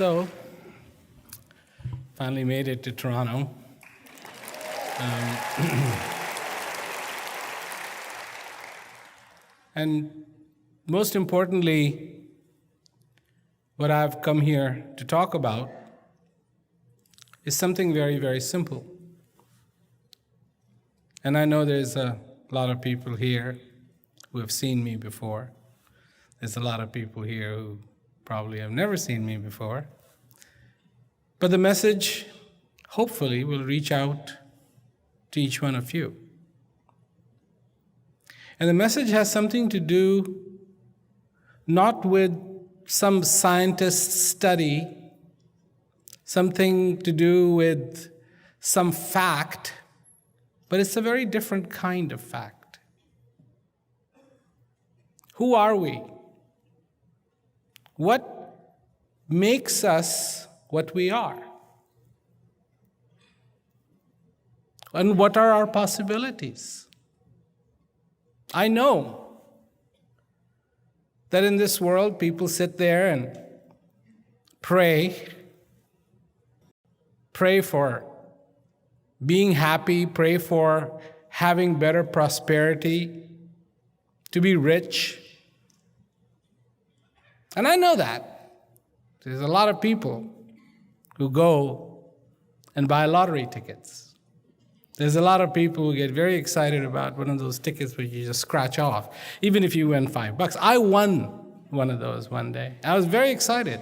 So, finally made it to Toronto. And most importantly, what I've come here to talk about is something very, very simple. And I know there's a lot of people here who have seen me before. There's a lot of people here who probably have never seen me before. But the message, hopefully, will reach out to each one of you. And the message has something to do not with some scientist's study, something to do with some fact, but it's a very different kind of fact. Who are we? What makes us what we are? And what are our possibilities? I know that in this world, people sit there and pray for being happy, pray for having better prosperity, to be rich. And I know that. There's a lot of people who go and buy lottery tickets. There's a lot of people who get very excited about one of those tickets where you just scratch off, even if you win $5. I won one of those one day. I was very excited.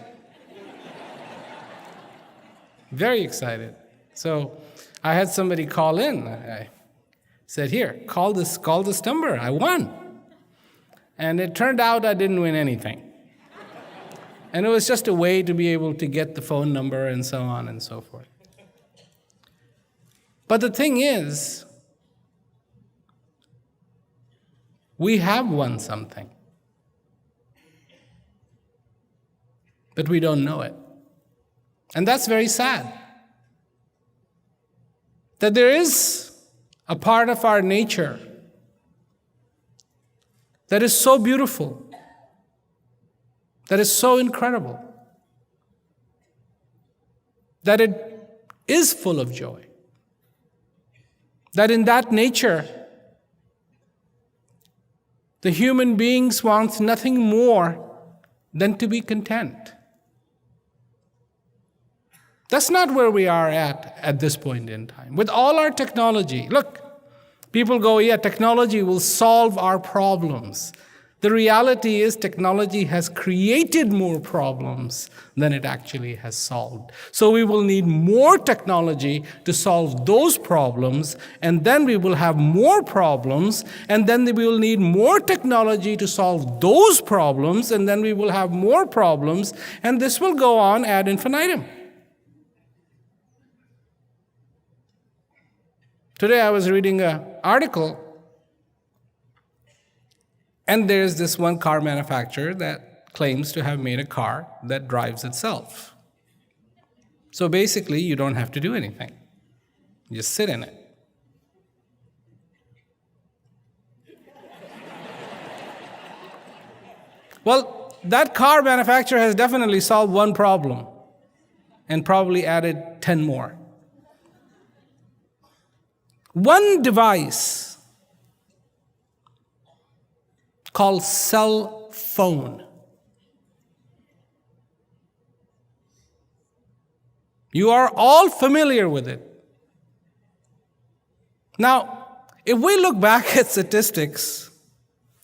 Very excited. So I had somebody call in. I said, here, call this number. I won. And it turned out I didn't win anything. And it was just a way to be able to get the phone number and so on and so forth. But the thing is, we have won something. But we don't know it. And that's very sad. That there is a part of our nature that is so beautiful, that is so incredible, that it is full of joy. That in that nature, the human beings want nothing more than to be content. That's not where we are at this point in time. With all our technology, look, people go, yeah, technology will solve our problems. The reality is technology has created more problems than it actually has solved. So we will need more technology to solve those problems, and then we will have more problems, and then we will need more technology to solve those problems, and then we will have more problems, and this will go on ad infinitum. Today I was reading an article, and there's this one car manufacturer that claims to have made a car that drives itself. So basically, you don't have to do anything. You just sit in it. Well, that car manufacturer has definitely solved one problem and probably added 10 more. One device called cell phone. You are all familiar with it. Now, if we look back at statistics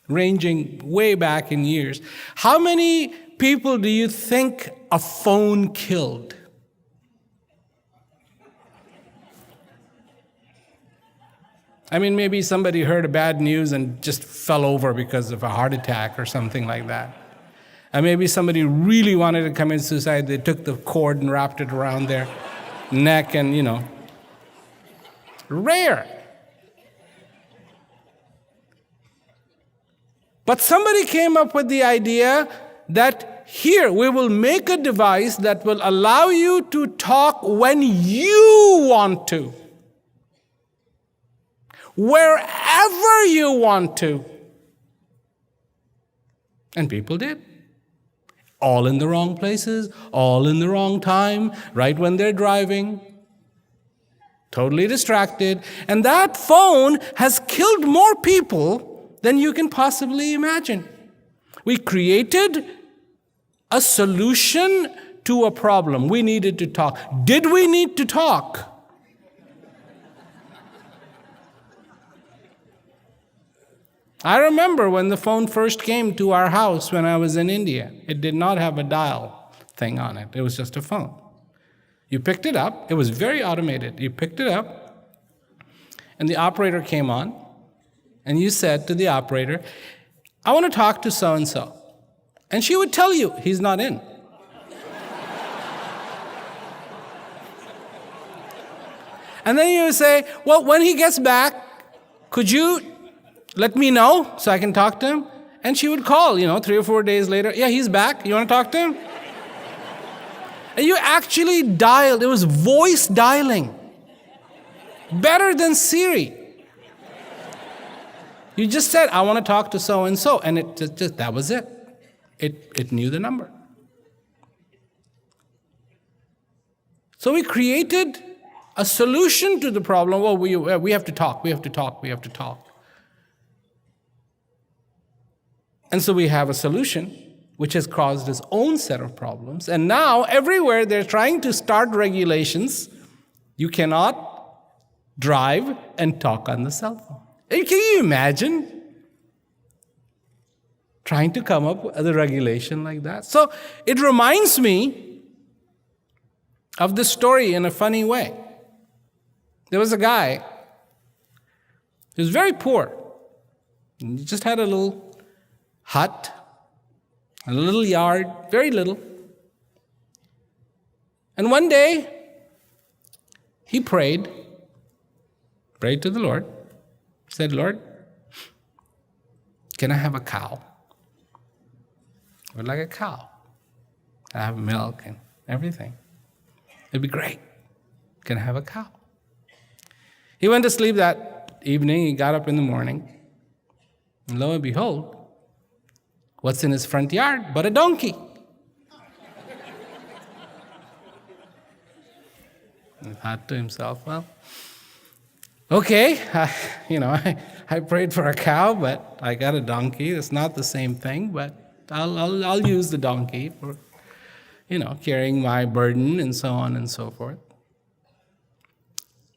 ranging way back in years, how many people do you think a phone killed? I mean, maybe somebody heard a bad news and just fell over because of a heart attack or something like that. And maybe somebody really wanted to commit suicide. They took the cord and wrapped it around their neck and, rare. But somebody came up with the idea that here we will make a device that will allow you to talk when you want to. Wherever you want to. And people did. all in the wrong places, all in the wrong time, right when they're driving, totally distracted. And that phone has killed more people than you can possibly imagine. We created a solution to a problem. We needed to talk. Did we need to talk? I remember when the phone first came to our house when I was in India. It did not have a dial thing on it. It was just a phone. You picked it up. It was very automated. You picked it up, and the operator came on, and you said to the operator, I want to talk to so-and-so. And she would tell you, he's not in. And then you would say, well, when he gets back, could you let me know so I can talk to him? And she would call, 3 or 4 days later. Yeah, he's back. You want to talk to him? And you actually dialed. It was voice dialing. Better than Siri. You just said, I want to talk to so-and-so. And it just that was it. It knew the number. So we created a solution to the problem. Well, we have to talk. We have to talk. We have to talk. And so we have a solution which has caused its own set of problems. And now everywhere they're trying to start regulations. You cannot drive and talk on the cell phone. And can you imagine trying to come up with a regulation like that? So it reminds me of this story in a funny way. There was a guy who was very poor. He just had a little hut, a little yard, very little. And one day, he prayed to the Lord, said, Lord, can I have a cow? I would like a cow. I have milk and everything. It'd be great. Can I have a cow? He went to sleep that evening. He got up in the morning. And lo and behold, what's in his front yard but a donkey? He thought to himself, well, okay, I prayed for a cow, but I got a donkey. It's not the same thing, but I'll use the donkey for, carrying my burden and so on and so forth.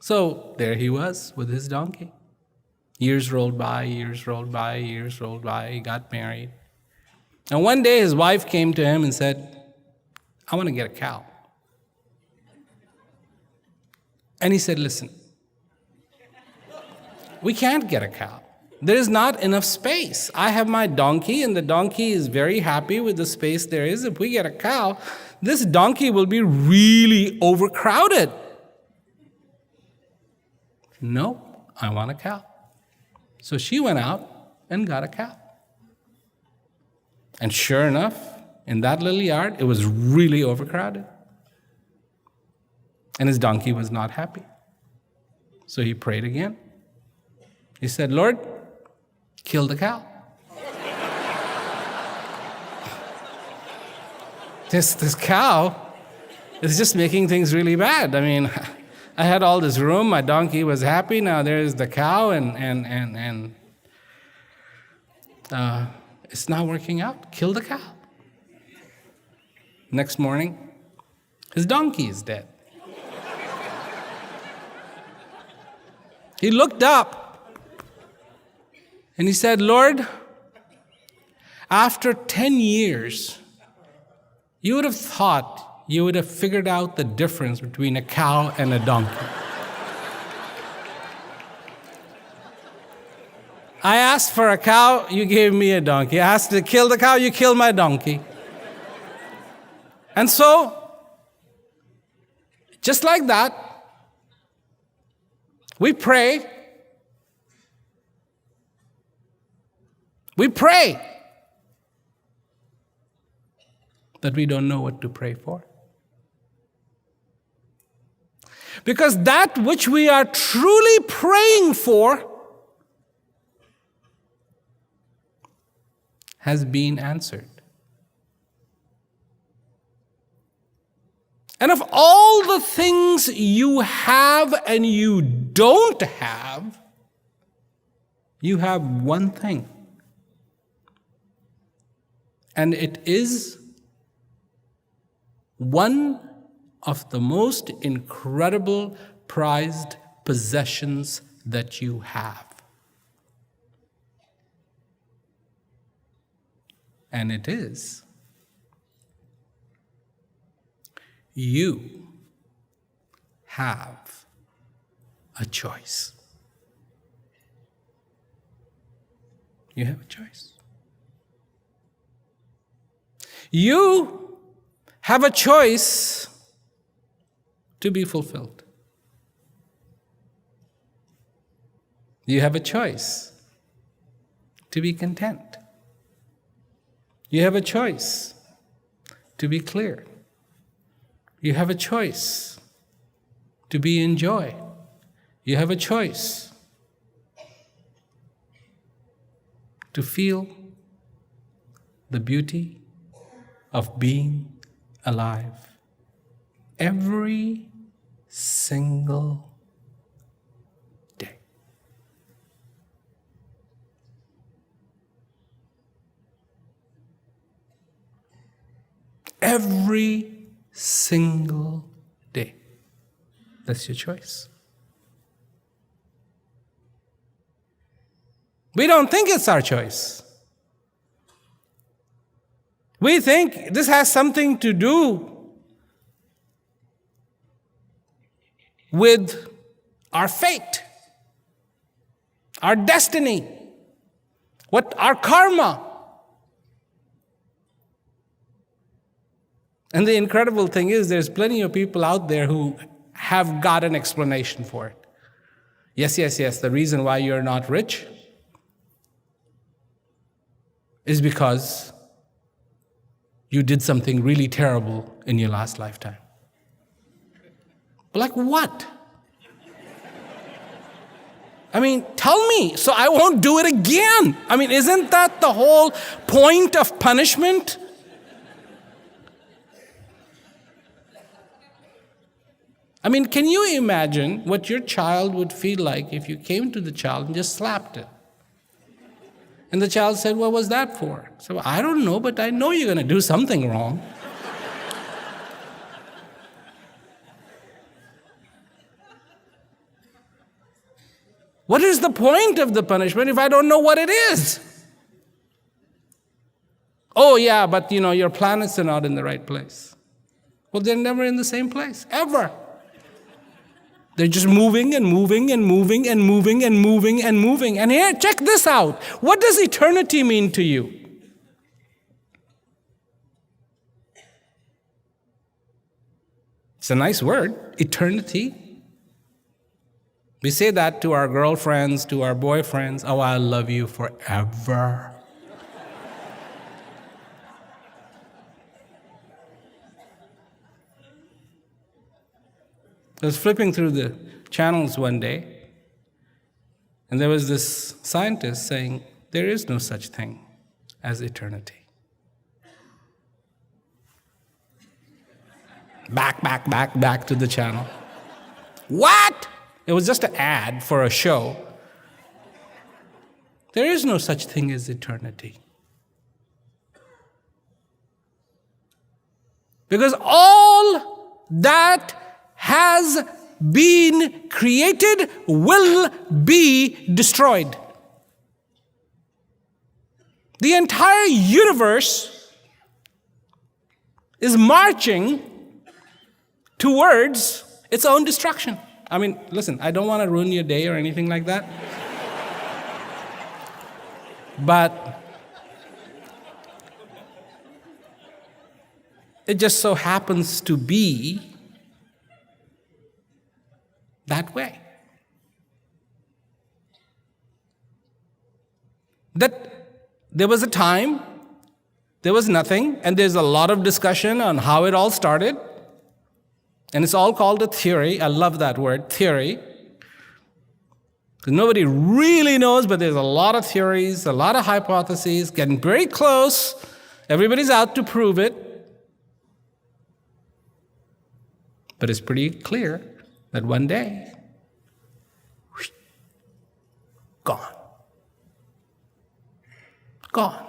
So there he was with his donkey. Years rolled by, years rolled by, years rolled by. He got married. And one day his wife came to him and said, I want to get a cow. And he said, listen, we can't get a cow. There is not enough space. I have my donkey, and the donkey is very happy with the space there is. If we get a cow, this donkey will be really overcrowded. No, I want a cow. So she went out and got a cow. And sure enough, in that little yard, it was really overcrowded. And his donkey was not happy. So he prayed again. He said, Lord, kill the cow. This cow is just making things really bad. I mean, I had all this room, my donkey was happy, now there's the cow, and it's not working out. Kill the cow. Next morning, his donkey is dead. He looked up and he said, Lord, after 10 years, you would have thought you would have figured out the difference between a cow and a donkey. I asked for a cow, you gave me a donkey. I asked to kill the cow, you killed my donkey. And so, just like that, we pray. We pray. But we don't know what to pray for. Because that which we are truly praying for has been answered. And of all the things you have and you don't have, you have one thing. And it is one of the most incredible prized possessions that you have. And it is you have a choice. You have a choice. You have a choice to be fulfilled. You have a choice to be content. You have a choice to be clear. You have a choice to be in joy. You have a choice to feel the beauty of being alive every single day. Every single day. That's your choice. We don't think it's our choice. We think this has something to do with our fate, our destiny, our karma. And the incredible thing is, there's plenty of people out there who have got an explanation for it. Yes, the reason why you're not rich is because you did something really terrible in your last lifetime. But like what? I mean, tell me so I won't do it again. I mean, isn't that the whole point of punishment? I mean, can you imagine what your child would feel like if you came to the child and just slapped it? And the child said, "What was that for?" So, "I don't know, but I know you're going to do something wrong." What is the point of the punishment if I don't know what it is? Oh, yeah, but your planets are not in the right place. Well, they're never in the same place, ever. They're just moving and moving and moving and moving and moving and moving. And here, check this out. What does eternity mean to you? It's a nice word, eternity. We say that to our girlfriends, to our boyfriends. "Oh, I love you forever." I was flipping through the channels one day, and there was this scientist saying, there is no such thing as eternity. Back to the channel. What? It was just an ad for a show. There is no such thing as eternity. Because all that has been created will be destroyed. The entire universe is marching towards its own destruction. I mean, listen, I don't want to ruin your day or anything like that. But it just so happens to be that way. That there was a time, there was nothing, and there's a lot of discussion on how it all started. And it's all called a theory. I love that word, theory. Because nobody really knows, but there's a lot of theories, a lot of hypotheses, getting very close. Everybody's out to prove it. But it's pretty clear that one day, gone. Gone.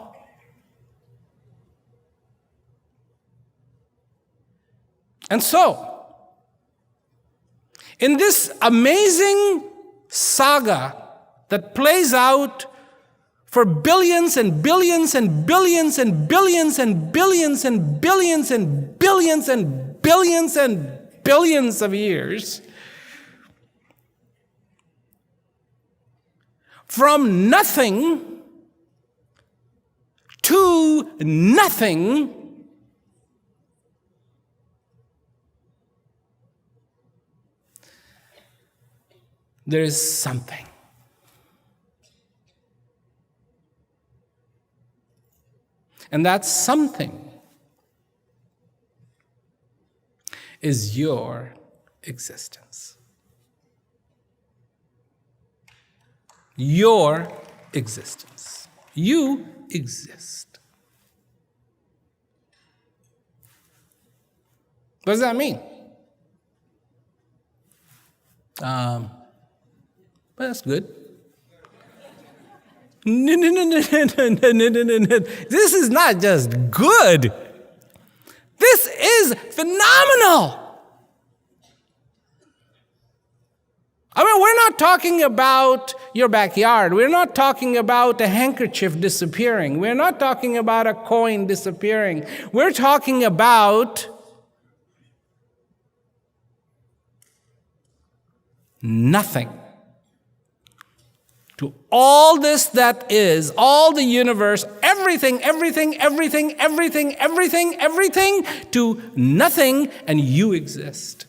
And so, in this amazing saga that plays out for billions and billions and billions and billions and billions and billions and billions and billions and billions of years, from nothing to nothing, there is something. And that something is your existence. Your existence. You exist. What does that mean? Well, that's good. No. This is not just good. This is phenomenal. I mean, we're not talking about your backyard. We're not talking about a handkerchief disappearing. We're not talking about a coin disappearing. We're talking about nothing. To all this that is, all the universe, everything, to nothing, and you exist.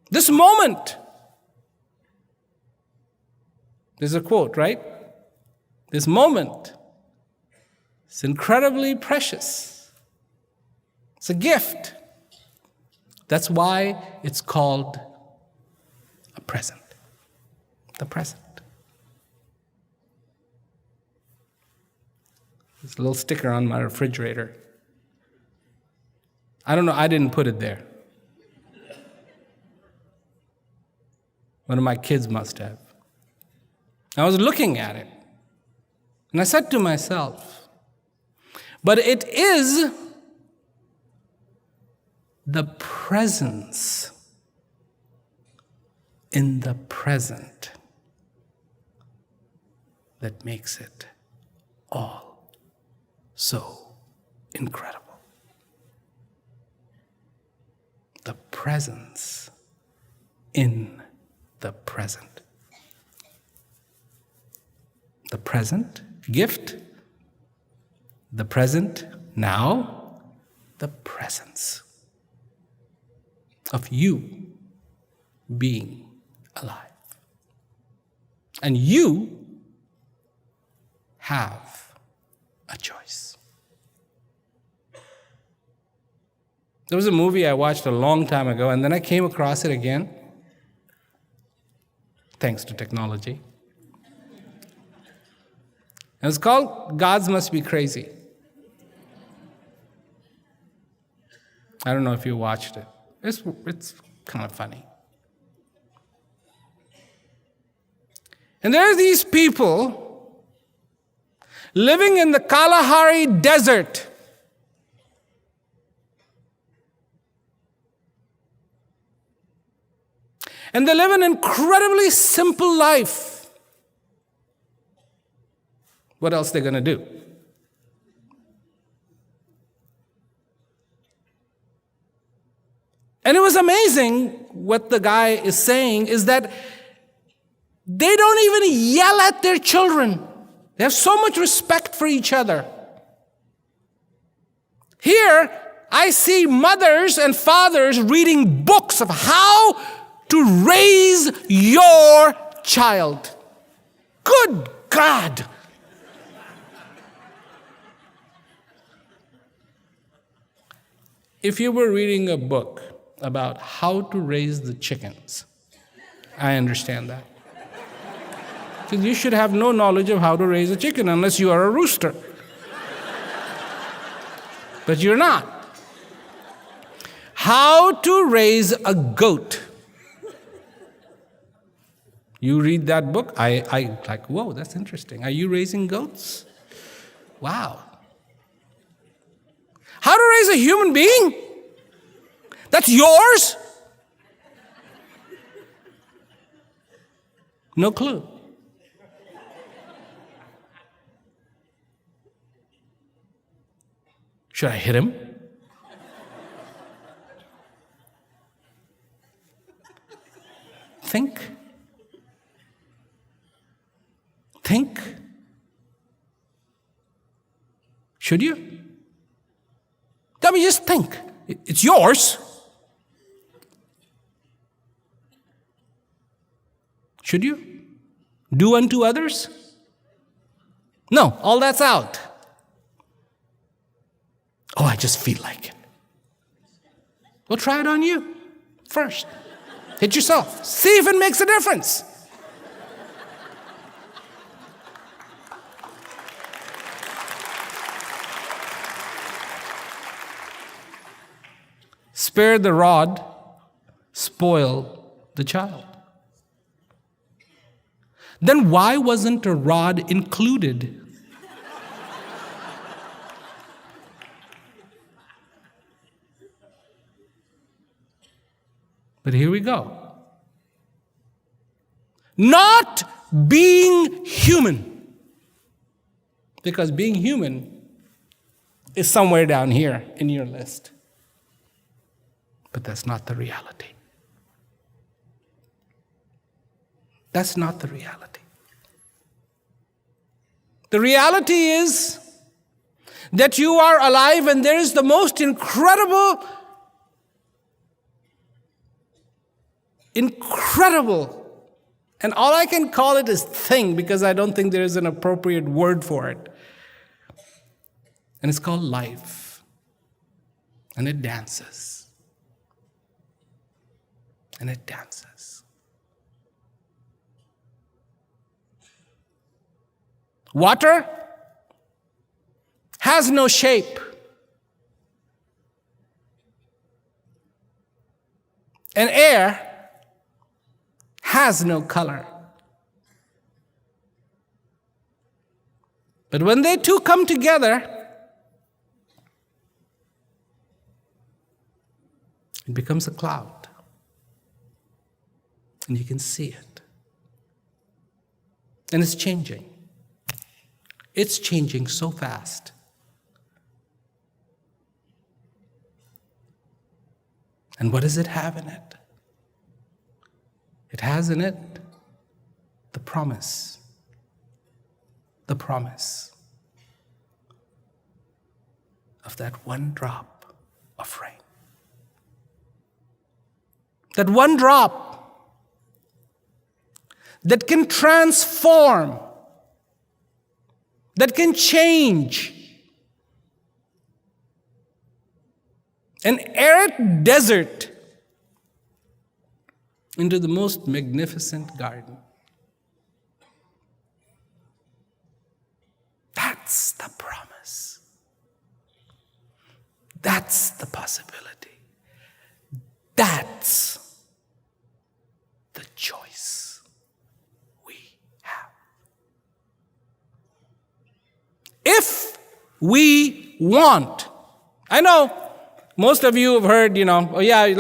This moment, there's a quote, right? This moment is incredibly precious. It's a gift. That's why it's called a present. The present. There's a little sticker on my refrigerator. I don't know, I didn't put it there. One of my kids must have. I was looking at it, and I said to myself, but it is the presence in the present that makes it all so incredible. The presence in the present. The present gift, the present now, the presence of you being alive. And you have a choice. There was a movie I watched a long time ago, and then I came across it again, thanks to technology. And it's called Gods Must Be Crazy. I don't know if you watched it. It's kind of funny. And there are these people living in the Kalahari Desert. And they live an incredibly simple life. What else are they going to do? And it was amazing what the guy is saying is that they don't even yell at their children. They have so much respect for each other. Here, I see mothers and fathers reading books of how to raise your child. Good God! If you were reading a book about how to raise the chickens, I understand that. Because you should have no knowledge of how to raise a chicken unless you are a rooster. But you're not. How to Raise a Goat. You read that book, I like, whoa, that's interesting. Are you raising goats? Wow. How to raise a human being? That's yours? No clue. Should I hit him? Think. Should you? I mean, just think. It's yours. Should you? Do unto others? No, all that's out. Oh, I just feel like it. Well, try it on you first. Hit yourself. See if it makes a difference. Spare the rod, spoil the child. Then why wasn't a rod included? But here we go. Not being human. Because being human is somewhere down here in your list. But that's not the reality. That's not the reality. The reality is that you are alive and there is the most incredible, and all I can call it is thing because I don't think there is an appropriate word for it. And it's called life. And it dances. And it dances. Water has no shape. And air has no color. But when they two come together, it becomes a cloud. And you can see it. And it's changing. It's changing so fast. And what does it have in it? It has in it the promise. The promise of that one drop of rain. That one drop that can transform, that can change an arid desert into the most magnificent garden. That's the promise. That's the possibility. That's the choice we have. If we want, I know most of you have heard, he's going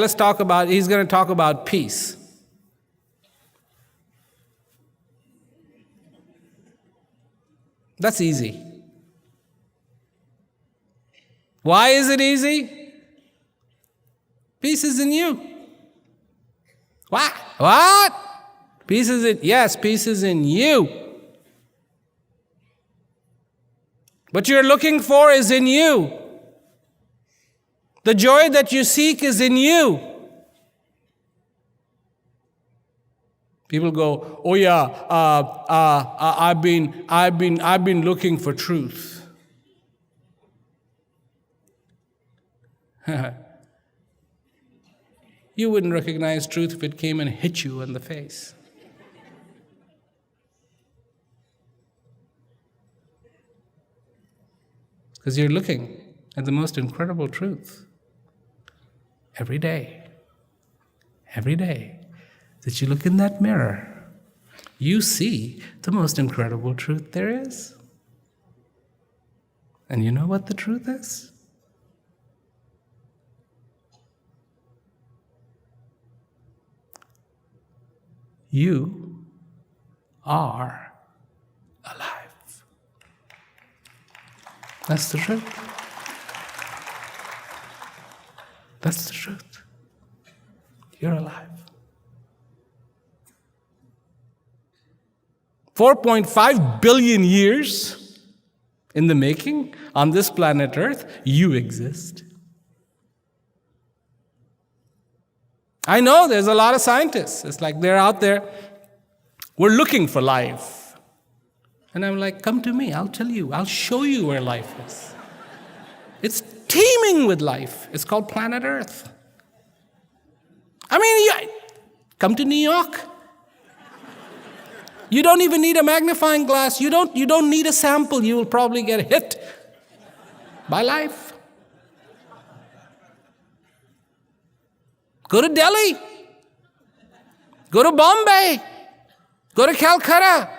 to talk about peace. That's easy. Why is it easy? Peace is in you. What? Peace is in, yes, peace is in you. What you're looking for is in you. The joy that you seek is in you. People go, oh yeah, I've been looking for truth. You wouldn't recognize truth if it came and hit you in the face. Because you're looking at the most incredible truth. every day that you look in that mirror, you see the most incredible truth there is. And you know what the truth is? You are alive. That's the truth. That's the truth. You're alive. 4.5 billion years in the making on this planet Earth, you exist. I know there's a lot of scientists. It's like they're out there, we're looking for life. And I'm like, come to me, I'll tell you, I'll show you where life is. It's teeming with life. It's called planet Earth. I mean, come to New York. You don't even need a magnifying glass. You don't need a sample. You will probably get hit by life. Go to Delhi. Go to Bombay. Go to Calcutta.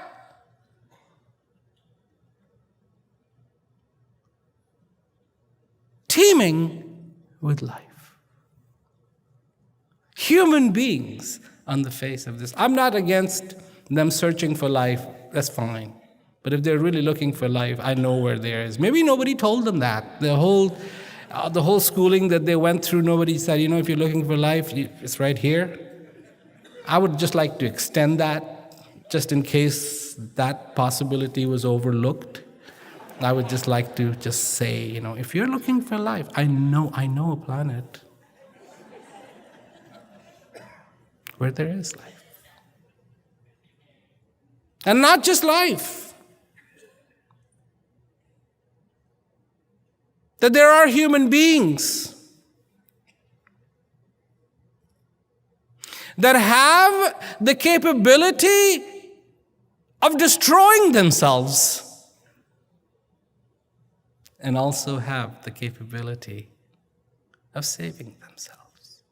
Teeming with life. Human beings on the face of this. I'm not against them searching for life. That's fine. But if they're really looking for life, I know where there is. Maybe nobody told them that. The whole schooling that they went through, nobody said, if you're looking for life, it's right here. I would just like to extend that, just in case that possibility was overlooked. I would just like to just say, if you're looking for life, I know a planet where there is life. And not just life. That there are human beings that have the capability of destroying themselves and also have the capability of saving themselves.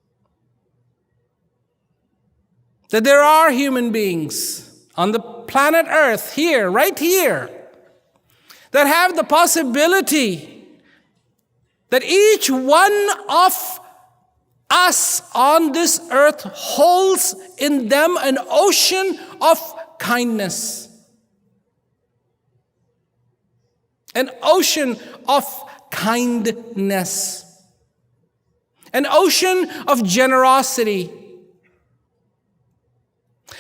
That there are human beings on the planet Earth, right here, that have the possibility that each one of us on this earth holds in them an ocean of kindness, an ocean of kindness, an ocean of generosity,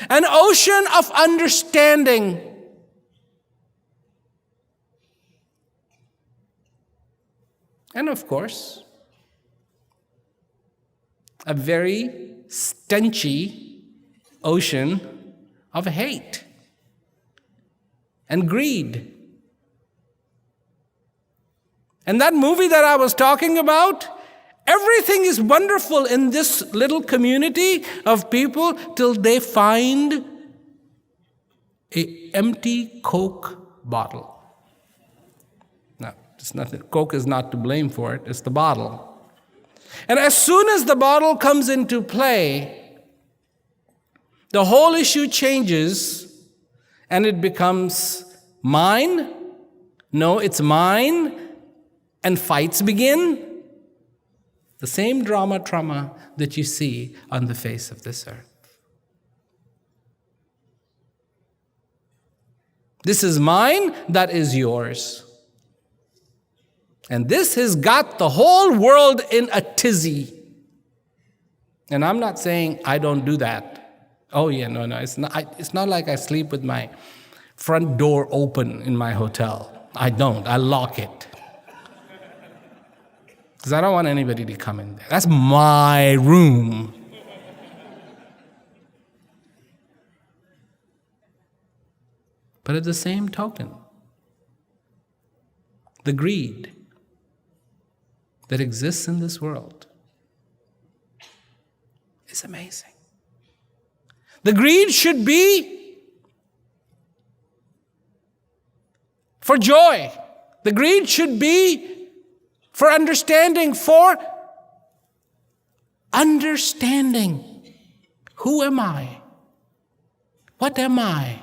an ocean of understanding. And of course, a very stenchy ocean of hate and greed. And that movie that I was talking about, everything is wonderful in this little community of people till they find an empty Coke bottle. Now, it's nothing. Coke is not to blame for it, it's the bottle. And as soon as the bottle comes into play, the whole issue changes and it becomes mine. No, it's mine. And fights begin. The same trauma that you see on the face of this earth. This is mine, that is yours. And this has got the whole world in a tizzy. And I'm not saying I don't do that. Oh yeah, no, it's not like I sleep with my front door open in my hotel. I don't, I lock it. Because I don't want anybody to come in there. That's my room. But at the same token, the greed that exists in this world is amazing. The greed should be for joy. The greed should be for understanding, for Understanding. Who am I? What am I?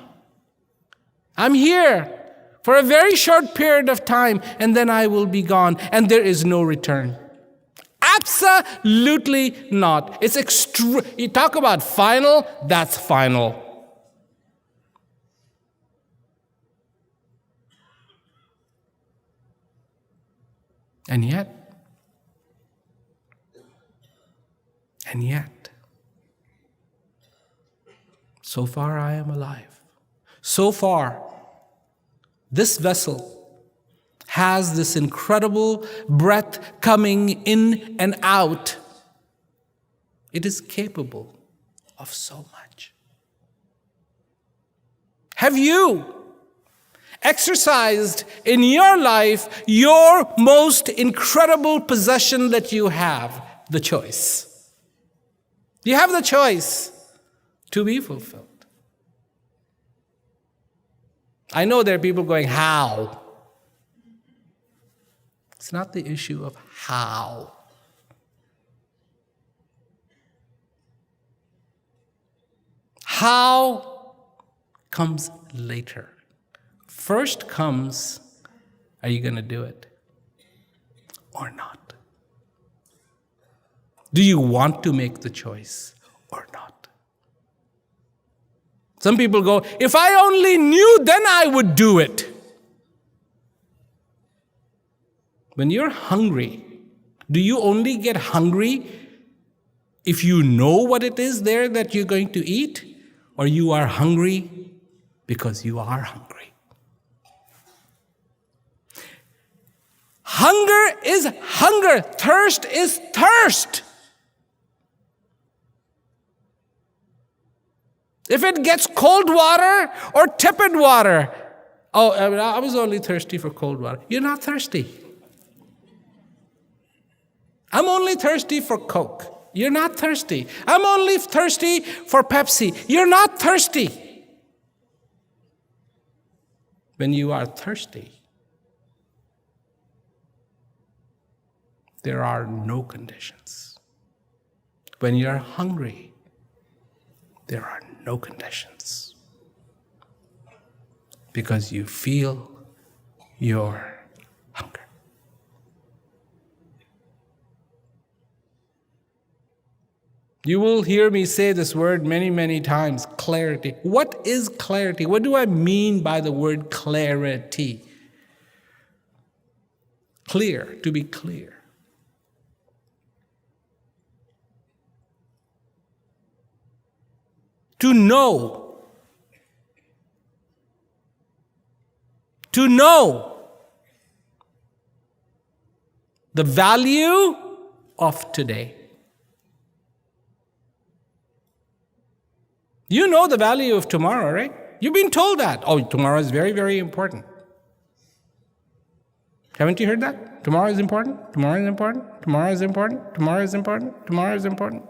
I'm here for a very short period of time, and then I will be gone, and there is no return. Absolutely not. It's you talk about final, that's final. And yet, so far I am alive. So far, this vessel has this incredible breath coming in and out. It is capable of so much. Have you exercised in your life your most incredible possession that you have? The choice. You have the choice to be fulfilled. I know there are people going, how? It's not the issue of how. How comes later. First comes, are you going to do it or not? Do you want to make the choice or not? Some people go, if I only knew, then I would do it. When you're hungry, do you only get hungry if you know what it is there that you're going to eat? Or you are hungry because you are hungry? Hunger is hunger. Thirst is thirst. If it gets cold water or tepid water, I was only thirsty for cold water. You're not thirsty. I'm only thirsty for Coke. You're not thirsty. I'm only thirsty for Pepsi. You're not thirsty. When you are thirsty, there are no conditions. When you're hungry, there are no conditions. Because you feel your hunger. You will hear me say this word many, many times, clarity. What is clarity? What do I mean by the word clarity? Clear, to be clear. To know. To know the value of today. You know the value of tomorrow, right? You've been told that. Oh, tomorrow is very, very important. Haven't you heard that? Tomorrow is important. Tomorrow is important. Tomorrow is important. Tomorrow is important. Tomorrow is important.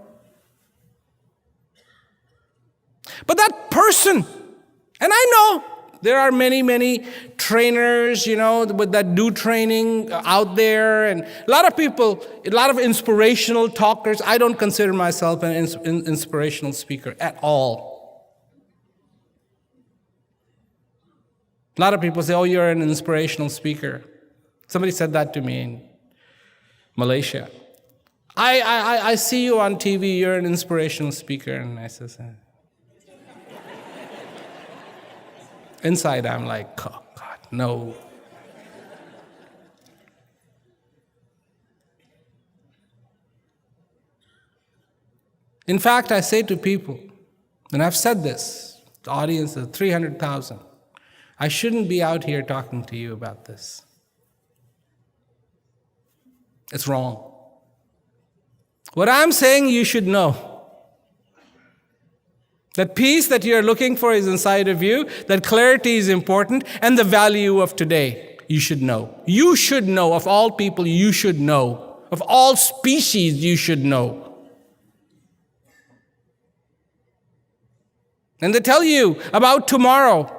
But that person, and I know there are many, many trainers, that do training out there, and a lot of people, a lot of inspirational talkers. I don't consider myself an inspirational speaker at all. A lot of people say, oh, you're an inspirational speaker. Somebody said that to me in Malaysia. I see you on TV, you're an inspirational speaker. And I said, inside I'm like, oh God, no. In fact, I say to people, and I've said this, the audience of 300,000, I shouldn't be out here talking to you about this. It's wrong. What I'm saying you should know. That peace that you're looking for is inside of you, that clarity is important, and the value of today, you should know. You should know. Of all people, you should know. Of all species, you should know. And they tell you about tomorrow.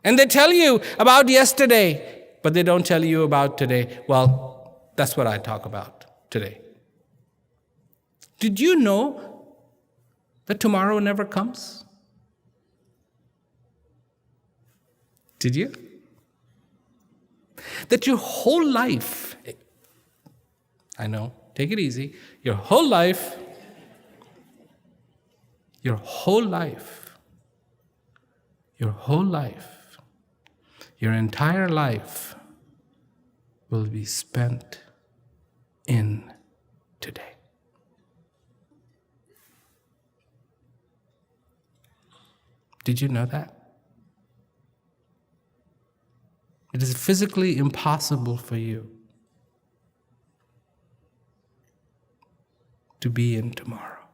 And they tell you about yesterday, but they don't tell you about today. Well, that's what I talk about today. Did you know that tomorrow never comes? Did you? That your whole life, I know, take it easy, your whole life, your entire life will be spent in today. Did you know that? It is physically impossible for you to be in tomorrow.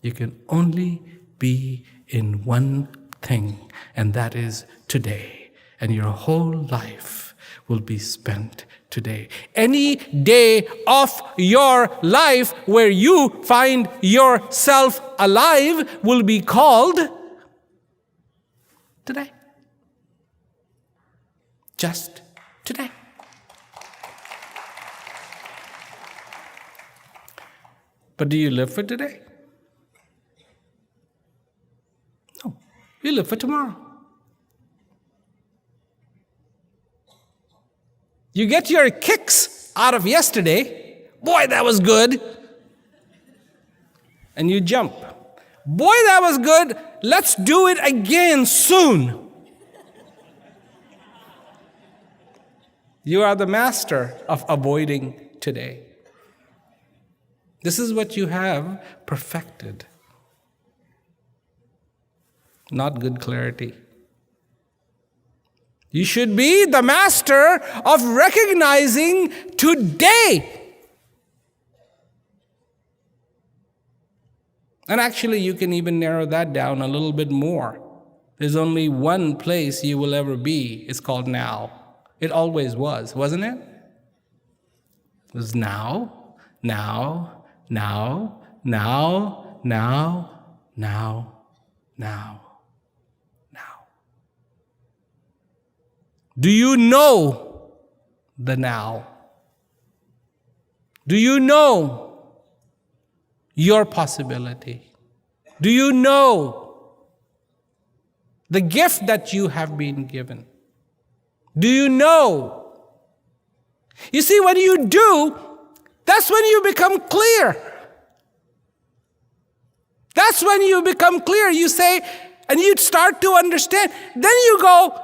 You can only be in one thing, and that is today. And your whole life will be spent today. Any day of your life where you find yourself alive will be called today. Just today. But do you live for today? No. You live for tomorrow. You get your kicks out of yesterday. Boy, that was good. And you jump. Boy, that was good. Let's do it again soon. You are the master of avoiding today. This is what you have perfected. Not good clarity. You should be the master of recognizing today. And actually, you can even narrow that down a little bit more. There's only one place you will ever be. It's called now. It always was, wasn't it? It was now, now, now, now, now, now, now, now. Do you know the now? Do you know your possibility? Do you know the gift that you have been given? Do you know? You see, when you do, that's when you become clear. That's when you become clear. You say, and you start to understand. Then you go,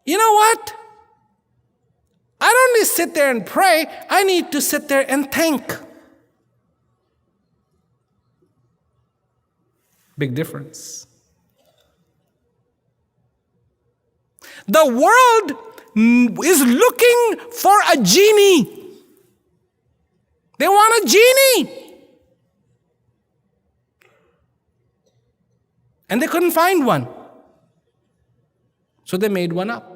you know what? I don't need to sit there and pray. I need to sit there and think. Big difference. The world is looking for a genie. They want a genie. And they couldn't find one. So they made one up.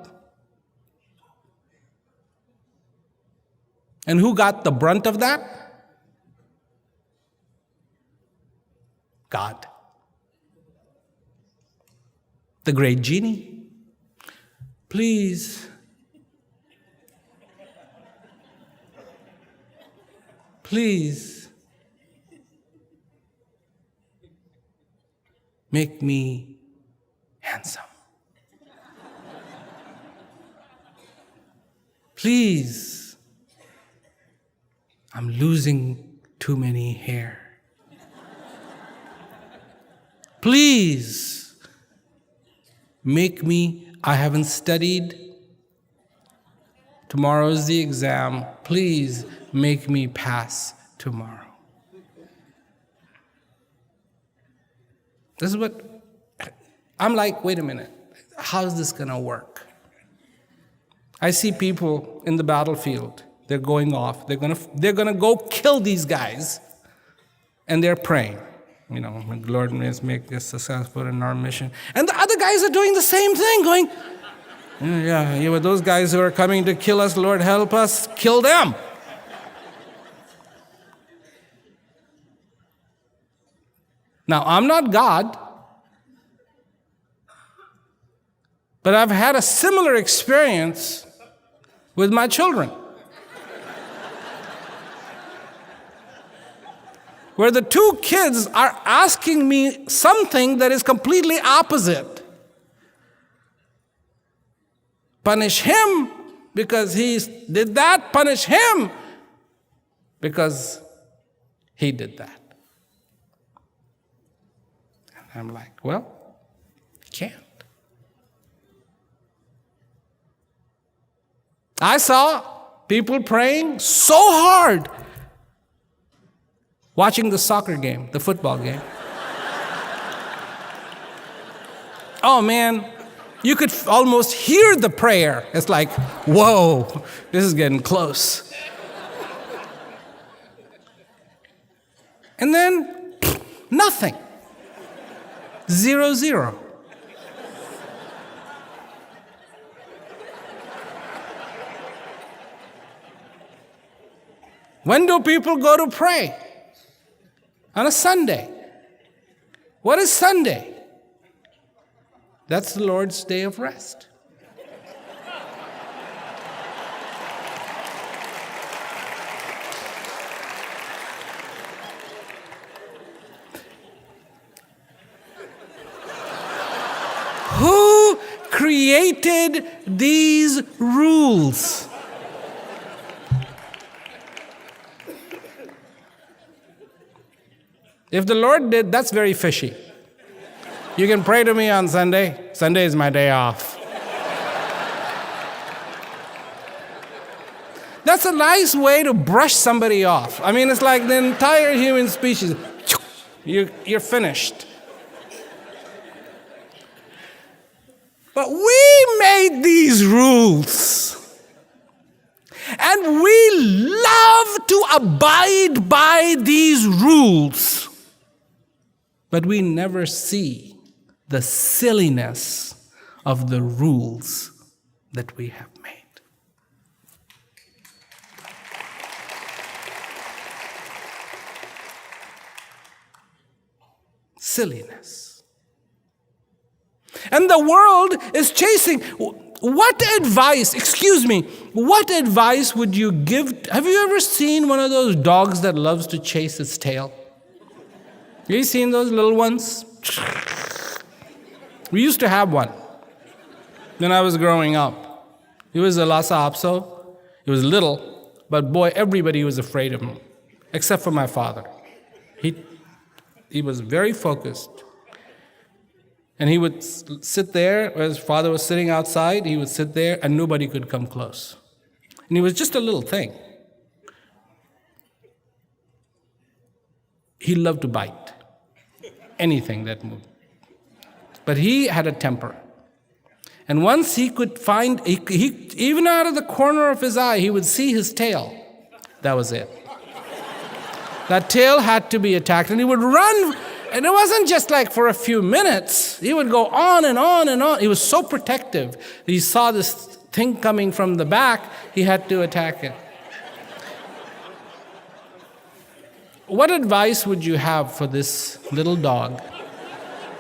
And who got the brunt of that? God. The great genie. Please make me handsome. Please, I'm losing too many hair. Please, make me, I haven't studied. Tomorrow's the exam. Please make me pass tomorrow. This is what, I'm like, wait a minute. How's this going to work? I see people in the battlefield. They're going off. They're going to go kill these guys. And they're praying. You know, Lord, may us make this successful in our mission. And the other guys are doing the same thing, going, yeah, those guys who are coming to kill us, Lord, help us, kill them. Now, I'm not God, but I've had a similar experience with my children. where the two kids are asking me something that is completely opposite. Punish him because he did that. Punish him because he did that. And I'm like, well, can't. I saw people praying so hard watching the soccer game, the football game. Oh man, you could almost hear the prayer. It's like, whoa, this is getting close. And then, nothing. 0-0. When do people go to pray? On a Sunday. What is Sunday? That's the Lord's day of rest. Who created these rules? If the Lord did, that's very fishy. You can pray to me on Sunday. Sunday is my day off. That's a nice way to brush somebody off. I mean, it's like the entire human species. You're finished. But we made these rules. And we love to abide by these rules. But we never see the silliness of the rules that we have made. Silliness. And the world is chasing. What advice would you give? Have you ever seen one of those dogs that loves to chase its tail? Have you seen those little ones? We used to have one when I was growing up. He was a Lhasa Apso. He was little, but boy, everybody was afraid of him, except for my father. He was very focused. And he would sit there, his father was sitting outside, he would sit there and nobody could come close. And he was just a little thing. He loved to bite anything that moved. But he had a temper. And once he could find, even out of the corner of his eye, he would see his tail. That was it. That tail had to be attacked. And he would run. And it wasn't just like for a few minutes. He would go on and on and on. He was so protective. He saw this thing coming from the back. He had to attack it. What advice would you have for this little dog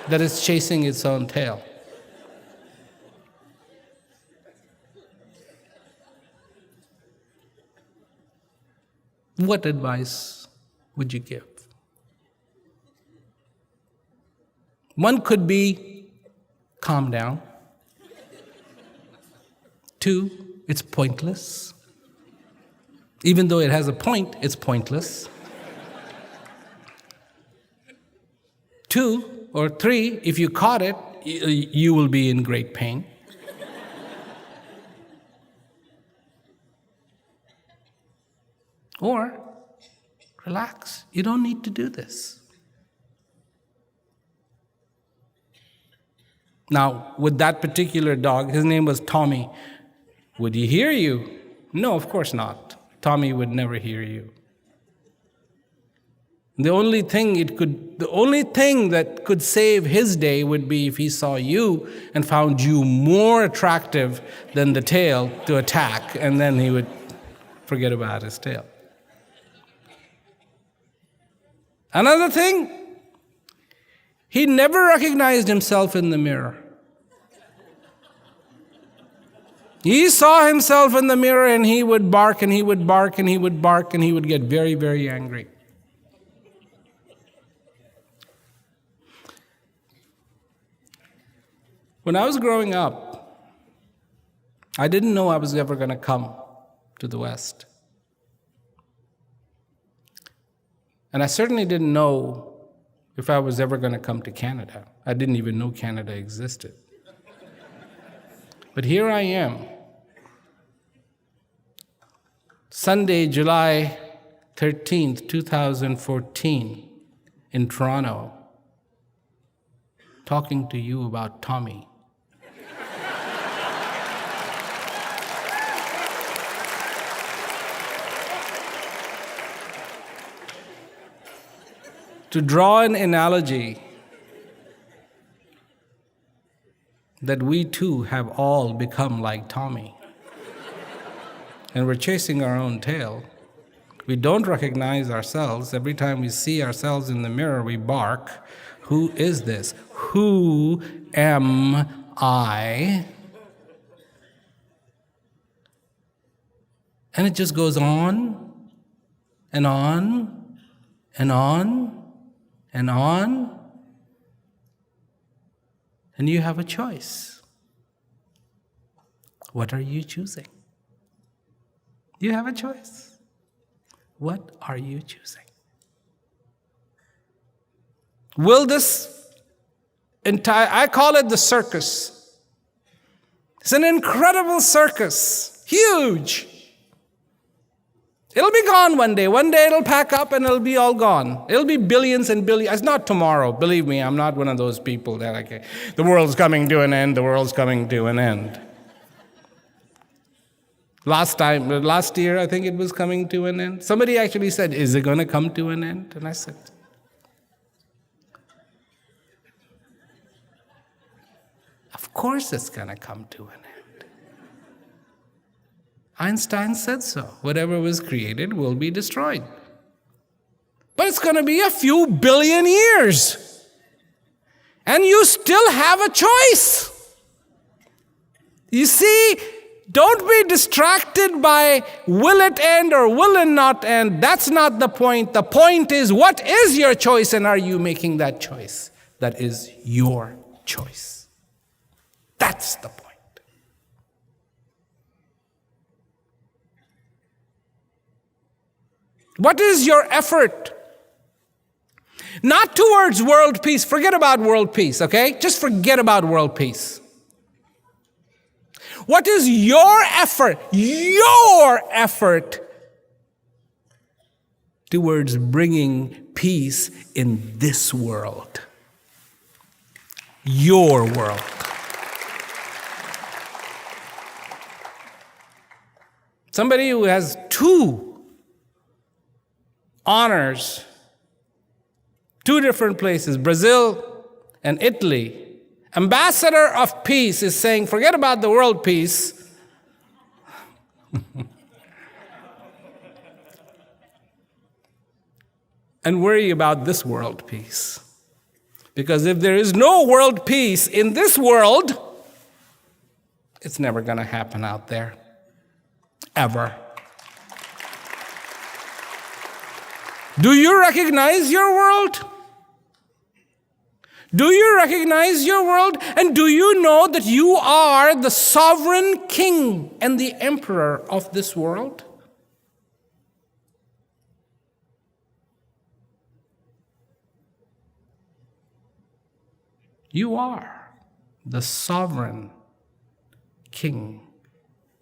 that is chasing its own tail? What advice would you give? One could be, calm down. 2, it's pointless. Even though it has a point, it's pointless. 2 or 3, if you caught it, you will be in great pain. Or, relax, you don't need to do this. Now, with that particular dog, his name was Tommy. Would he hear you? No, of course not. Tommy would never hear you. The only thing that could save his day would be if he saw you and found you more attractive than the tail to attack, and then he would forget about his tail. Another thing, he never recognized himself in the mirror. He saw himself in the mirror and he would bark and he would bark and he would bark and he would get very, very angry. When I was growing up, I didn't know I was ever going to come to the West. And I certainly didn't know if I was ever going to come to Canada. I didn't even know Canada existed. But here I am, Sunday, July 13th, 2014, in Toronto, talking to you about Tommy. To draw an analogy that we too have all become like Tommy, and we're chasing our own tail. We don't recognize ourselves. Every time we see ourselves in the mirror, we bark, "Who is this? Who am I?" And it just goes on and on and on and on. And you have a choice. What are you choosing? You have a choice. What are you choosing? Will this entire, I call it the circus. It's an incredible circus, huge. It'll be gone one day. One day it'll pack up and it'll be all gone. It'll be billions and billions. It's not tomorrow. Believe me, I'm not one of those people that, okay, the world's coming to an end, the world's coming to an end. Last year, I think it was coming to an end. Somebody actually said, "Is it going to come to an end?" And I said, of course it's going to come to an end. Einstein said so. Whatever was created will be destroyed. But it's going to be a few billion years. And you still have a choice. You see, don't be distracted by will it end or will it not end. That's not the point. The point is, what is your choice, and are you making that choice? That is your choice. That's the point. What is your effort? Not towards world peace. Forget about world peace, okay? Just forget about world peace. What is your effort? Your effort towards bringing peace in this world. Your world. Somebody who has 2 honors, 2 different places, Brazil and Italy. Ambassador of peace is saying, forget about the world peace. And worry about this world peace. Because if there is no world peace in this world, it's never going to happen out there. Ever. Do you recognize your world? Do you recognize your world? And do you know that you are the sovereign king and the emperor of this world? You are the sovereign king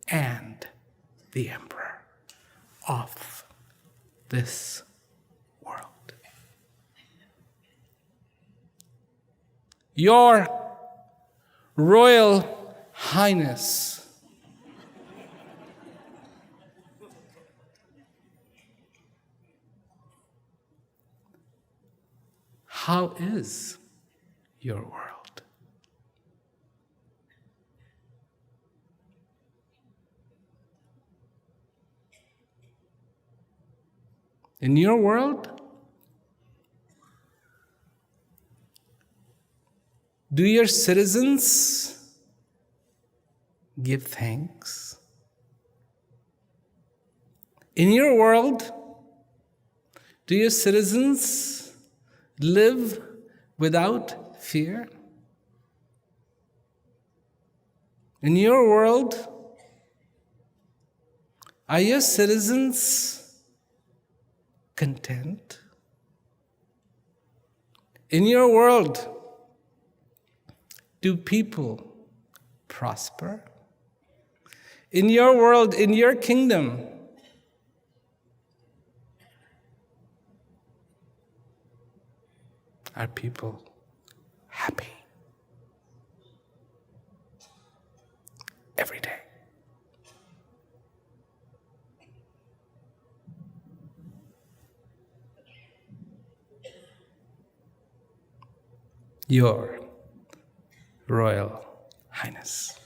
and the emperor of this world. Your Royal Highness, how is your world? In your world, do your citizens give thanks? In your world, do your citizens live without fear? In your world, are your citizens content? In your world, do people prosper? In your world, in your kingdom, are people happy? Every day. Your Royal Highness.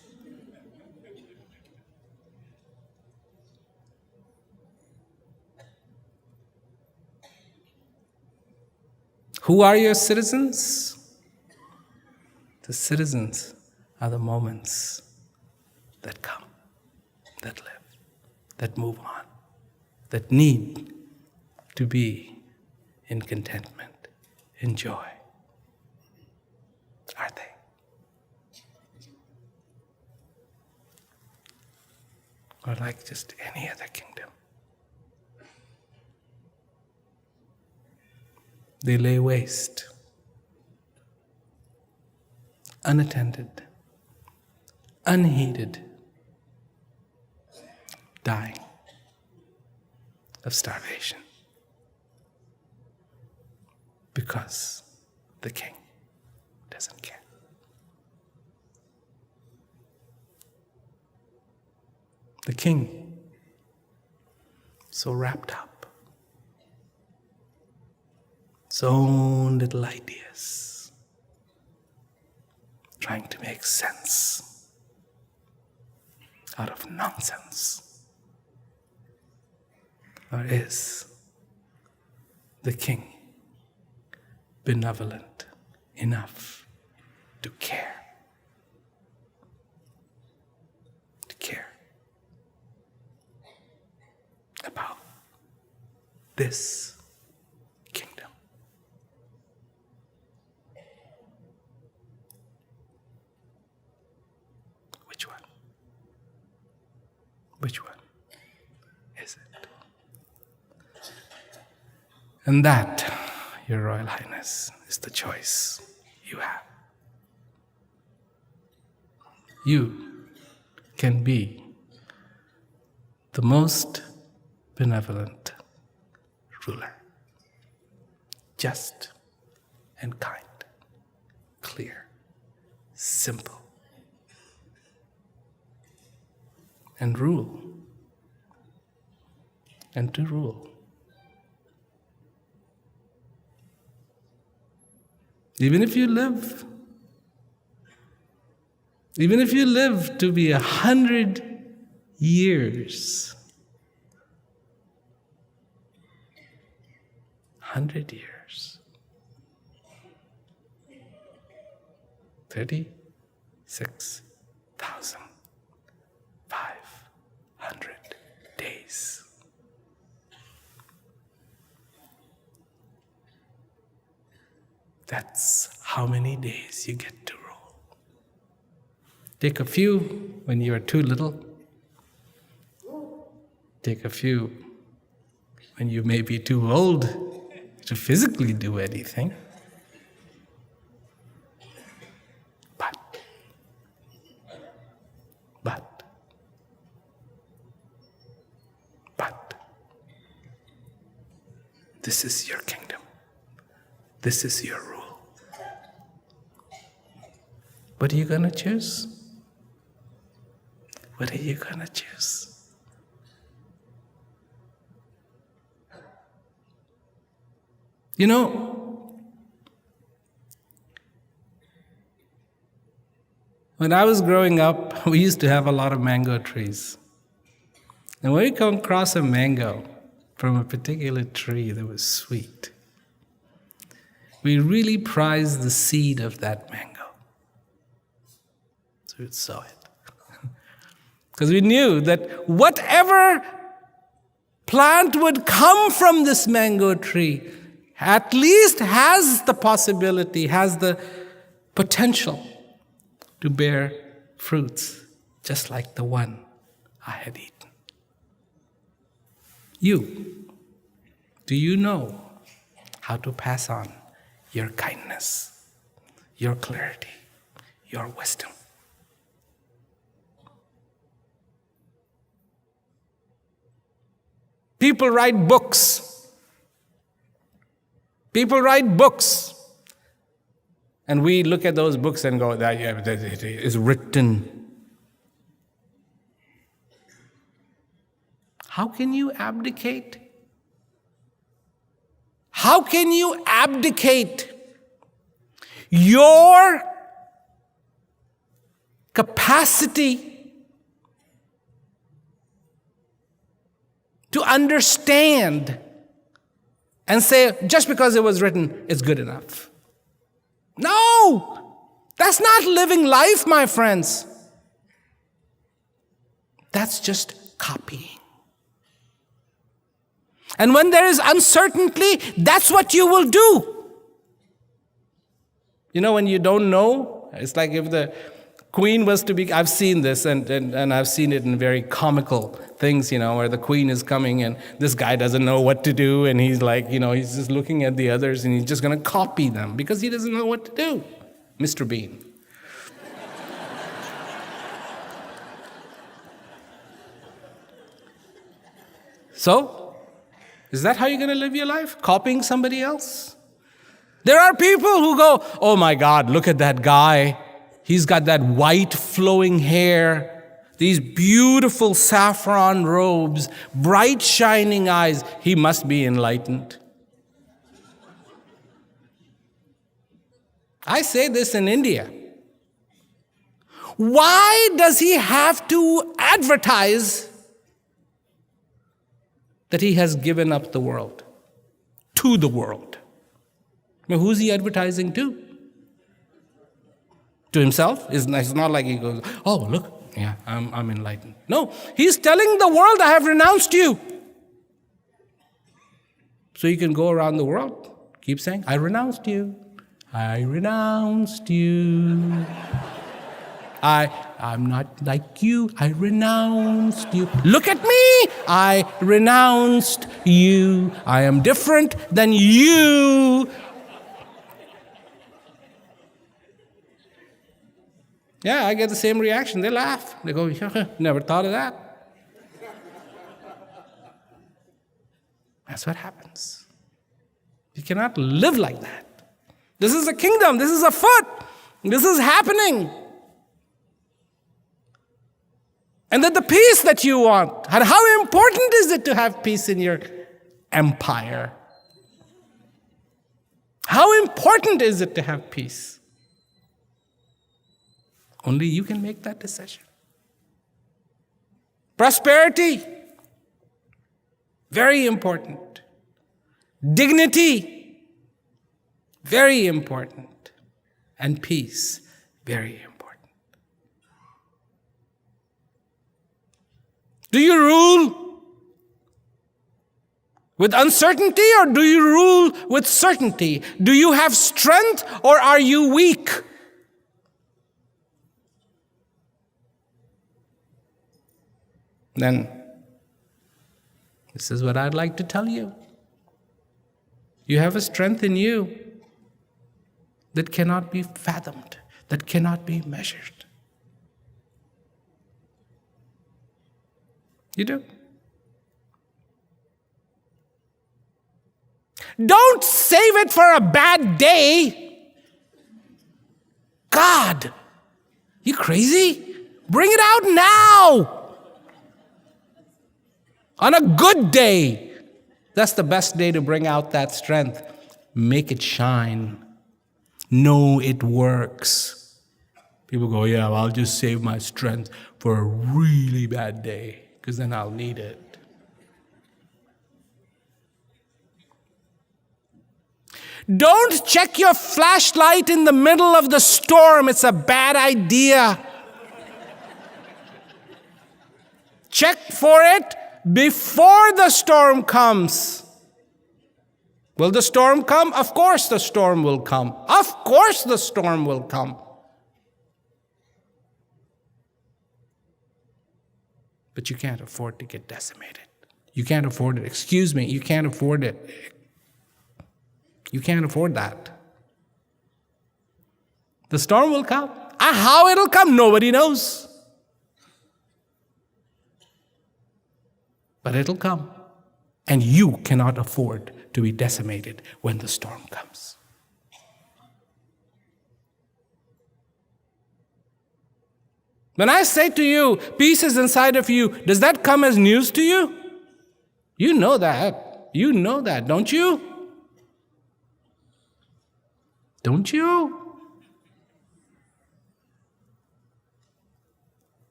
Who are your citizens? The citizens are the moments that come, that live, that move on, that need to be in contentment, in joy. Are they? Or like just any other kingdom? They lay waste, unattended, unheeded, dying of starvation because the king doesn't care. The king, so wrapped up, his own little ideas, trying to make sense out of nonsense. Or is the king benevolent enough to care? To care about this kingdom. Which one? Which one is it? And that, Your Royal Highness, is the choice you have. You can be the most benevolent ruler, just and kind, clear, simple, and rule, and to rule. Even if you live to be 100 years, 100 years, 36,500 days. That's how many days you get to rule. Take a few when you are too little. Take a few when you may be too old to physically do anything. But, this is your kingdom. This is your rule. What are you going to choose? What are you going to choose? You know, when I was growing up, we used to have a lot of mango trees. And when we come across a mango from a particular tree that was sweet, we really prized the seed of that mango. So we'd sow it. Because we knew that whatever plant would come from this mango tree at least has the possibility, has the potential to bear fruits just like the one I had eaten. Do you know how to pass on your kindness, your clarity, your wisdom? People write books. People write books. And we look at those books and go, yeah, it is written. How can you abdicate? How can you abdicate your capacity to understand and say, just because it was written, it's good enough? No! That's not living life, my friends. That's just copying. And when there is uncertainty, that's what you will do. You know, when you don't know, it's like if the queen was to be, I've seen this, and I've seen it in very comical things, where the queen is coming and this guy doesn't know what to do, and he's like, he's just looking at the others and he's just going to copy them because he doesn't know what to do. Mr. Bean. So, is that how you're going to live your life? Copying somebody else? There are people who go, oh my God, look at that guy. He's got that white flowing hair, these beautiful saffron robes, bright shining eyes. He must be enlightened. I say this in India. Why does he have to advertise that he has given up the world to the world? Now, who's he advertising to? To himself? It's not like he goes, oh, look, yeah, I'm enlightened. No, he's telling the world, I have renounced you. So you can go around the world, keep saying, I renounced you. I renounced you. I'm not like you. I renounced you. Look at me. I renounced you. I am different than you. Yeah, I get the same reaction. They laugh. They go, never thought of that. That's what happens. You cannot live like that. This is a kingdom. This is afoot. This is happening. And that the peace that you want, and how important is it to have peace in your empire? How important is it to have peace? Only you can make that decision. Prosperity, very important. Dignity, very important. And peace, very important. Do you rule with uncertainty or do you rule with certainty? Do you have strength or are you weak? Then, this is what I'd like to tell you. You have a strength in you that cannot be fathomed, that cannot be measured. You do. Don't save it for a bad day. God, you crazy? Bring it out now. On a good day. That's the best day to bring out that strength. Make it shine. Know it works. People go, yeah, well, I'll just save my strength for a really bad day, because then I'll need it. Don't check your flashlight in the middle of the storm. It's a bad idea. Check for it before the storm comes. Will the storm come? Of course the storm will come. Of course the storm will come. But you can't afford to get decimated. You can't afford it. Excuse me, you can't afford it. You can't afford that. The storm will come. How it'll come, nobody knows. But it'll come. And you cannot afford to be decimated when the storm comes. When I say to you, peace is inside of you, does that come as news to you? You know that. You know that, don't you? Don't you?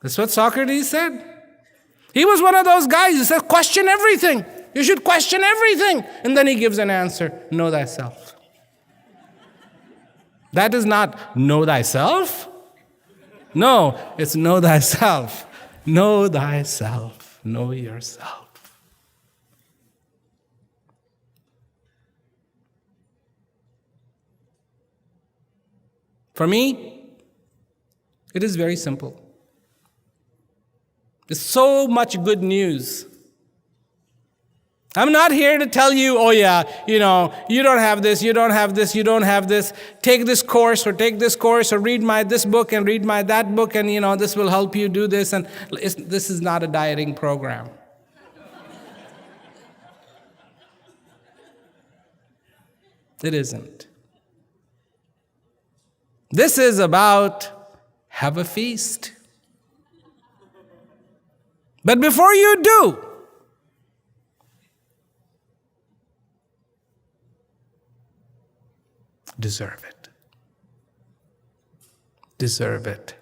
That's what Socrates said. He was one of those guys who said, question everything. You should question everything. And then he gives an answer, know thyself. That is not know thyself. No, it's know thyself. Know thyself. Know yourself. For me, it is very simple. There's so much good news. I'm not here to tell you, oh yeah, you don't have this, you don't have this, you don't have this. Take this course or read this book and read that book and this will help you do this. And this is not a dieting program. It isn't. This is about have a feast. But before you do, deserve it. Deserve it.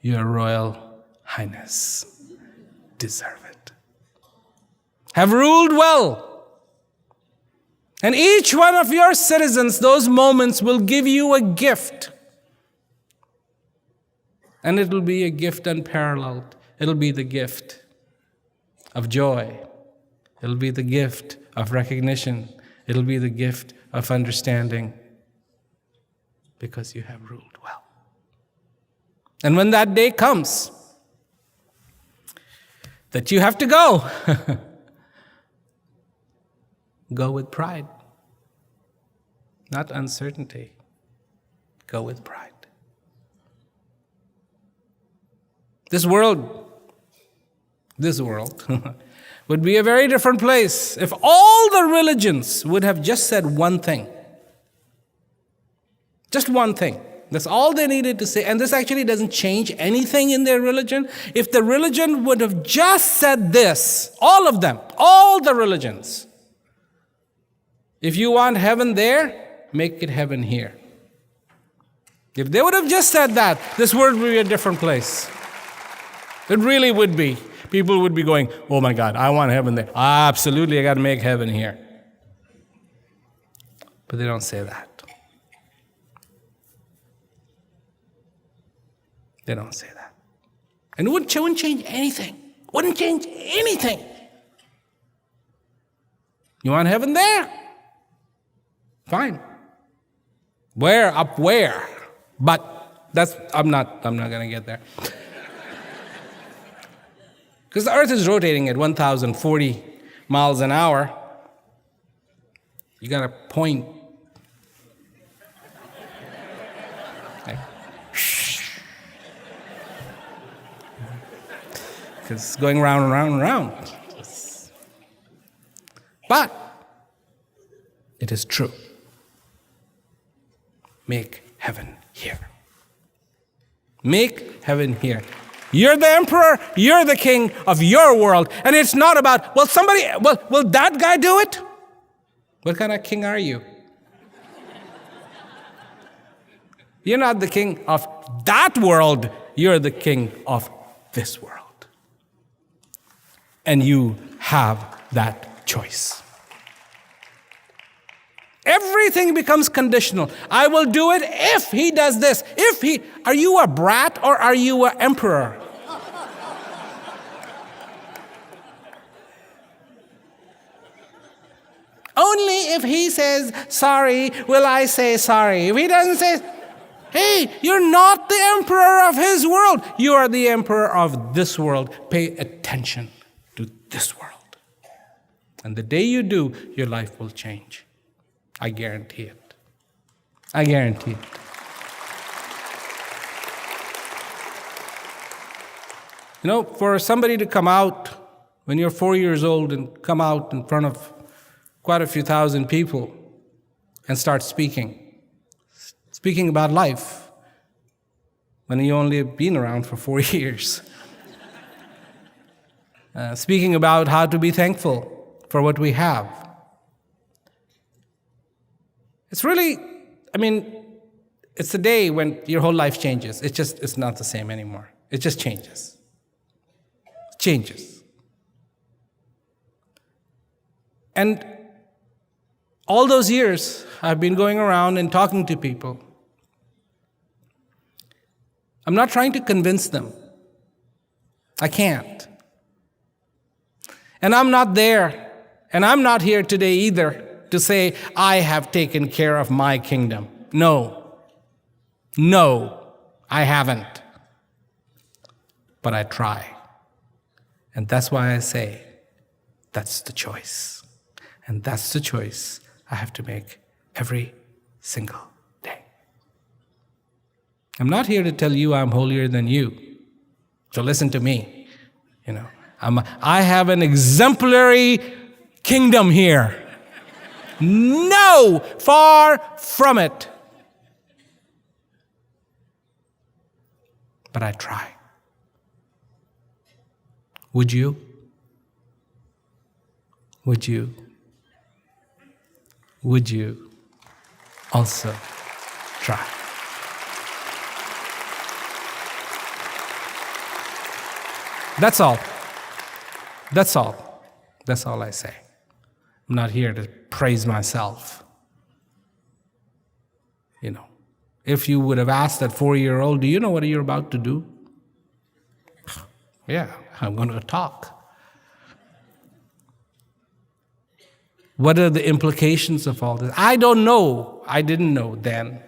Your Royal Highness, deserve it. Have ruled well. And each one of your citizens, those moments will give you a gift. And it will be a gift unparalleled. It'll be the gift of joy. It'll be the gift of recognition. It'll be the gift of understanding. Because you have ruled well. And when that day comes, that you have to go, go with pride. Not uncertainty. Go with pride. This world would be a very different place if all the religions would have just said one thing. Just one thing. That's all they needed to say. And this actually doesn't change anything in their religion. If the religion would have just said this, all of them, all the religions, if you want heaven there, make it heaven here. If they would have just said that, this world would be a different place. It really would be. People would be going, oh my God, I want heaven there. Absolutely, I got to make heaven here. But they don't say that. They don't say that. And it wouldn't change anything. Wouldn't change anything. You want heaven there? Fine. Where? Up where? But I'm not going to get there. Because the earth is rotating at 1,040 miles an hour. You got to point. Because it's going round and round and round. But it is true. Make heaven here. Make heaven here. You're the emperor, you're the king of your world. And it's not about, will that guy do it? What kind of king are you? You're not the king of that world, you're the king of this world. And you have that choice. Everything becomes conditional. I will do it if he does this. Are you a brat or are you an emperor? Only if he says sorry will I say sorry. If he doesn't say, Hey, you're not the emperor of his world. You are the emperor of this world. Pay attention to this world. And the day you do, your life will change. I guarantee it. I guarantee it. You know, for somebody to come out when you're 4 years old and come out in front of quite a few thousand people and start speaking about life, when you only have been around for 4 years, speaking about how to be thankful for what we have. It's really, it's the day when your whole life changes. It's not the same anymore. It just changes. It changes. And all those years, I've been going around and talking to people. I'm not trying to convince them. I can't. And I'm not there. And I'm not here today either to say, I have taken care of my kingdom. No, I haven't. But I try. And that's why I say, that's the choice. And that's the choice I have to make every single day. I'm not here to tell you I'm holier than you. So listen to me. I have an exemplary kingdom here. No, far from it. But I try. Would you? Would you? Would you also try? That's all. That's all. That's all I say. I'm not here to praise myself. If you would have asked that 4-year-old, do you know what you're about to do? Yeah, I'm going to talk. What are the implications of all this? I don't know. I didn't know then.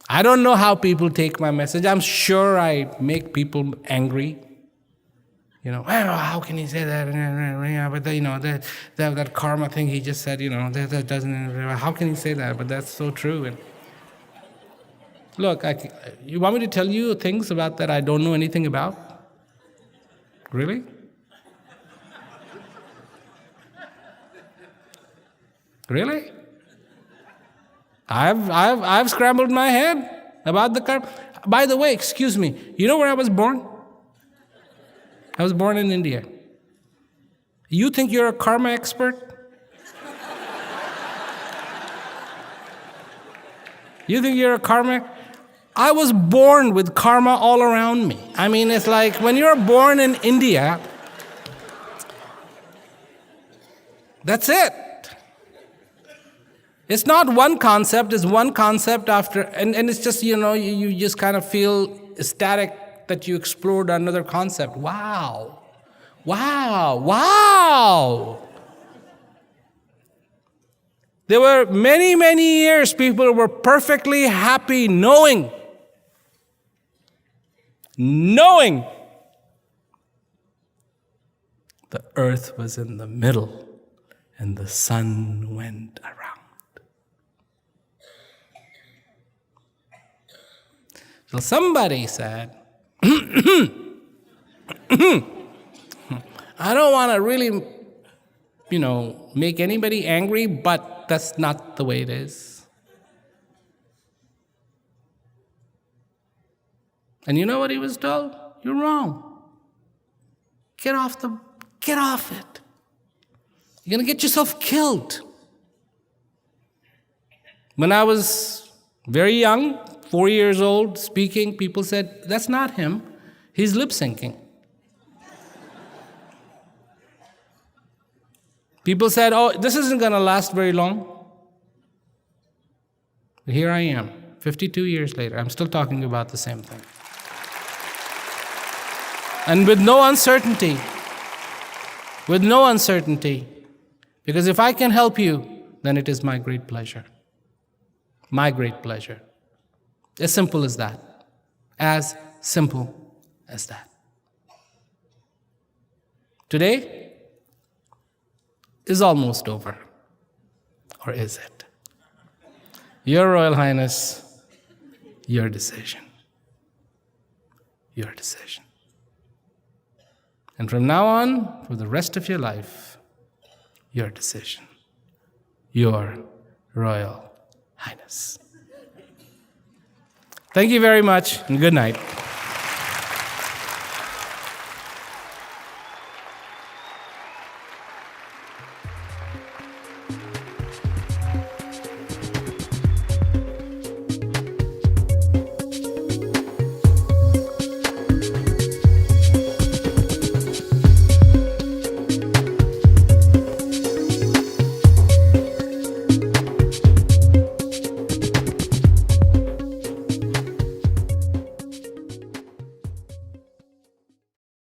I don't know how people take my message. I'm sure I make people angry. Well, how can he say that? But that karma thing he just said, that doesn't. How can he say that? But that's so true. And look, you want me to tell you things about that I don't know anything about? Really? Really? I've scrambled my head about the karma. By the way, excuse me. You know where I was born? I was born in India. You think you're a karma expert? You think you're a karma? I was born with karma all around me. It's like when you're born in India, that's it. It's not one concept, it's one concept after, and it's just, you just kind of feel ecstatic that you explored another concept. Wow. There were many, many years people were perfectly happy knowing the earth was in the middle and the sun went around. So somebody said, I don't want to really, make anybody angry, but that's not the way it is. And you know what he was told? You're wrong. Get off it. You're going to get yourself killed. When I was very young, 4 years old, speaking, people said, that's not him. He's lip syncing. People said, oh, this isn't going to last very long. But here I am, 52 years later. I'm still talking about the same thing. And with no uncertainty. Because if I can help you, then it is my great pleasure. My great pleasure. As simple as that. As simple as that. Today is almost over. Or is it? Your Royal Highness, your decision. Your decision. And from now on, for the rest of your life, your decision. Your Royal Highness. Thank you very much, and good night.